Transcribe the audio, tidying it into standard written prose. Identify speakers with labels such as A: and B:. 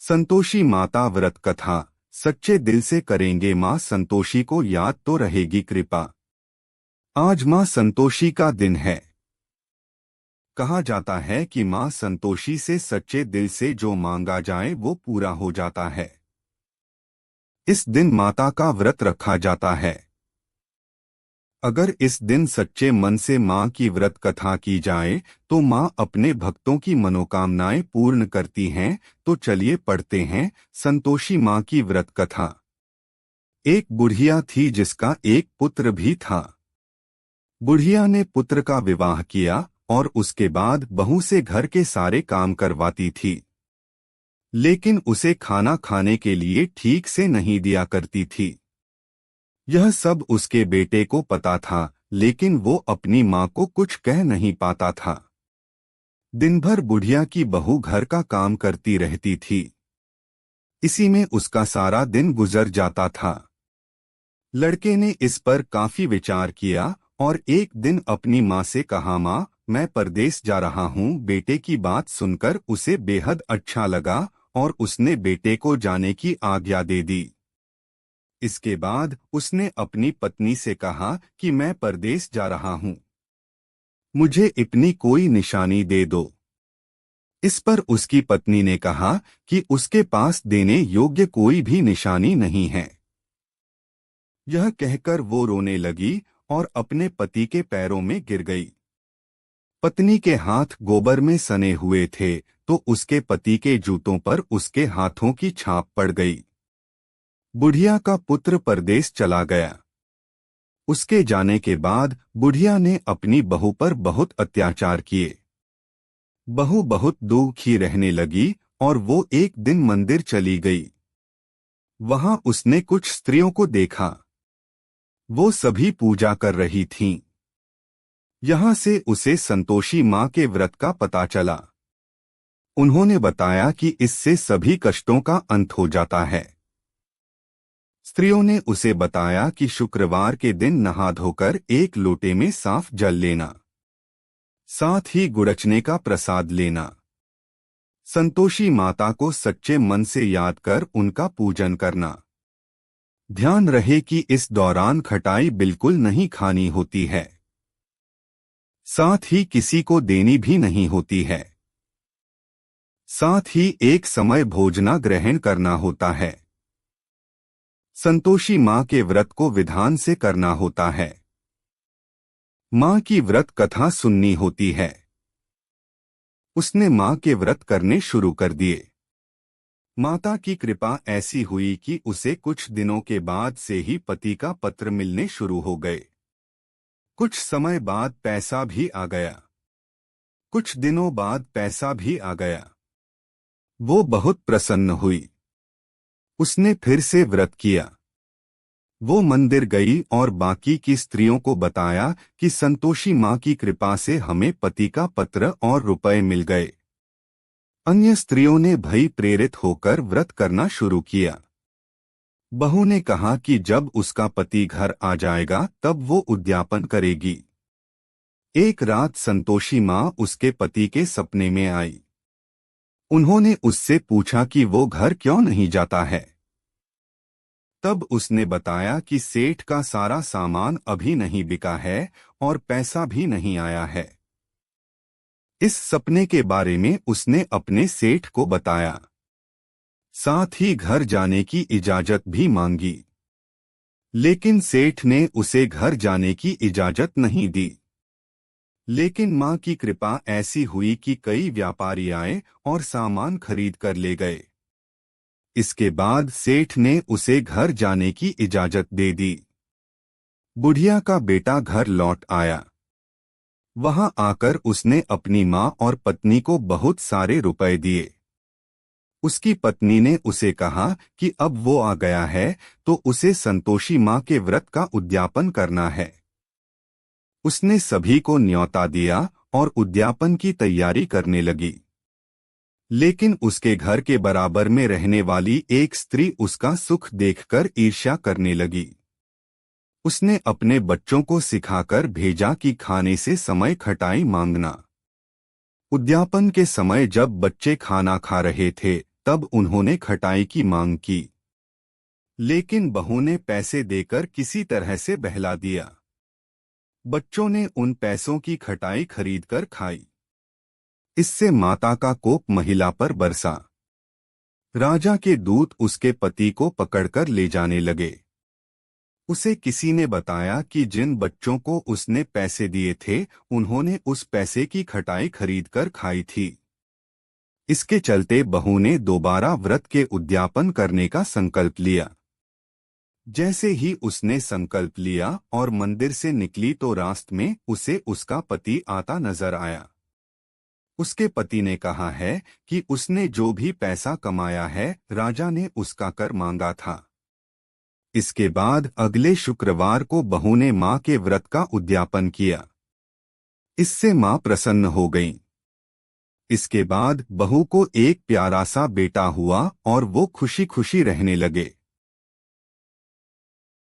A: संतोषी माता व्रत कथा। सच्चे दिल से करेंगे मां संतोषी को याद तो रहेगी कृपा। आज मां संतोषी का दिन है। कहा जाता है कि मां संतोषी से सच्चे दिल से जो मांगा जाए वो पूरा हो जाता है। इस दिन माता का व्रत रखा जाता है। अगर इस दिन सच्चे मन से मां की व्रत कथा की जाए तो मां अपने भक्तों की मनोकामनाएं पूर्ण करती हैं। तो चलिए पढ़ते हैं संतोषी मां की व्रत कथा। एक बुढ़िया थी जिसका एक पुत्र भी था। बुढ़िया ने पुत्र का विवाह किया और उसके बाद बहू से घर के सारे काम करवाती थी, लेकिन उसे खाना खाने के लिए ठीक से नहीं दिया करती थी। यह सब उसके बेटे को पता था, लेकिन वो अपनी मां को कुछ कह नहीं पाता था। दिन भर बुढ़िया की बहू घर का काम करती रहती थी। इसी में उसका सारा दिन गुजर जाता था। लड़के ने इस पर काफी विचार किया और एक दिन अपनी मां से कहा, मां, मैं परदेश जा रहा हूं। बेटे की बात सुनकर उसे बेहद अच्छा लगा और उसने बेटे को जाने की आज्ञा दे दी। इसके बाद उसने अपनी पत्नी से कहा कि मैं परदेश जा रहा हूं, मुझे अपनी कोई निशानी दे दो। इस पर उसकी पत्नी ने कहा कि उसके पास देने योग्य कोई भी निशानी नहीं है। यह कहकर वो रोने लगी और अपने पति के पैरों में गिर गई। पत्नी के हाथ गोबर में सने हुए थे तो उसके पति के जूतों पर उसके हाथों की छाप पड़ गई। बुढ़िया का पुत्र परदेश चला गया। उसके जाने के बाद बुढ़िया ने अपनी बहू पर बहुत अत्याचार किए। बहू बहुत दुखी रहने लगी और वो एक दिन मंदिर चली गई। वहां उसने कुछ स्त्रियों को देखा। वो सभी पूजा कर रही थीं। यहां से उसे संतोषी मां के व्रत का पता चला। उन्होंने बताया कि इससे सभी कष्टों का अंत हो जाता है। स्त्रियों ने उसे बताया कि शुक्रवार के दिन नहा धोकर एक लोटे में साफ जल लेना, साथ ही गुड़चने का प्रसाद लेना। संतोषी माता को सच्चे मन से याद कर उनका पूजन करना। ध्यान रहे कि इस दौरान खटाई बिल्कुल नहीं खानी होती है, साथ ही किसी को देनी भी नहीं होती है। साथ ही एक समय भोजना ग्रहण करना होता है। संतोषी मां के व्रत को विधान से करना होता है। मां की व्रत कथा सुननी होती है। उसने मां के व्रत करने शुरू कर दिए। माता की कृपा ऐसी हुई कि उसे कुछ दिनों के बाद से ही पति का पत्र मिलने शुरू हो गए। कुछ समय बाद पैसा भी आ गया। कुछ दिनों बाद पैसा भी आ गया। वो बहुत प्रसन्न हुई। उसने फिर से व्रत किया। वो मंदिर गई और बाकी की स्त्रियों को बताया कि संतोषी मां की कृपा से हमें पति का पत्र और रुपए मिल गए। अन्य स्त्रियों ने भय प्रेरित होकर व्रत करना शुरू किया। बहू ने कहा कि जब उसका पति घर आ जाएगा तब वो उद्यापन करेगी। एक रात संतोषी मां उसके पति के सपने में आई। उन्होंने उससे पूछा कि वो घर क्यों नहीं जाता है। तब उसने बताया कि सेठ का सारा सामान अभी नहीं बिका है और पैसा भी नहीं आया है। इस सपने के बारे में उसने अपने सेठ को बताया। साथ ही घर जाने की इजाजत भी मांगी, लेकिन सेठ ने उसे घर जाने की इजाजत नहीं दी। लेकिन मां की कृपा ऐसी हुई कि कई व्यापारी आए और सामान खरीद कर ले गए। इसके बाद सेठ ने उसे घर जाने की इजाजत दे दी। बुढ़िया का बेटा घर लौट आया। वहां आकर उसने अपनी मां और पत्नी को बहुत सारे रुपए दिए। उसकी पत्नी ने उसे कहा कि अब वो आ गया है तो उसे संतोषी मां के व्रत का उद्यापन करना है। उसने सभी को न्योता दिया और उद्यापन की तैयारी करने लगी। लेकिन उसके घर के बराबर में रहने वाली एक स्त्री उसका सुख देखकर ईर्ष्या करने लगी। उसने अपने बच्चों को सिखाकर भेजा कि खाने से समय खटाई मांगना। उद्यापन के समय जब बच्चे खाना खा रहे थे तब उन्होंने खटाई की मांग की, लेकिन बहू ने पैसे देकर किसी तरह से बहला दिया। बच्चों ने उन पैसों की खटाई खरीदकर खाई। इससे माता का कोप महिला पर बरसा। राजा के दूत उसके पति को पकड़कर ले जाने लगे। उसे किसी ने बताया कि जिन बच्चों को उसने पैसे दिए थे, उन्होंने उस पैसे की खटाई खरीदकर खाई थी। इसके चलते बहू ने दोबारा व्रत के उद्यापन करने का संकल्प लिया। जैसे ही उसने संकल्प लिया और मंदिर से निकली तो रास्ते में उसे उसका पति आता नजर आया। उसके पति ने कहा है कि उसने जो भी पैसा कमाया है, राजा ने उसका कर मांगा था। इसके बाद अगले शुक्रवार को बहू ने मां के व्रत का उद्यापन किया। इससे मां प्रसन्न हो गईं। इसके बाद बहू को एक प्यारा सा बेटा हुआ और वो खुशी खुशी रहने लगे।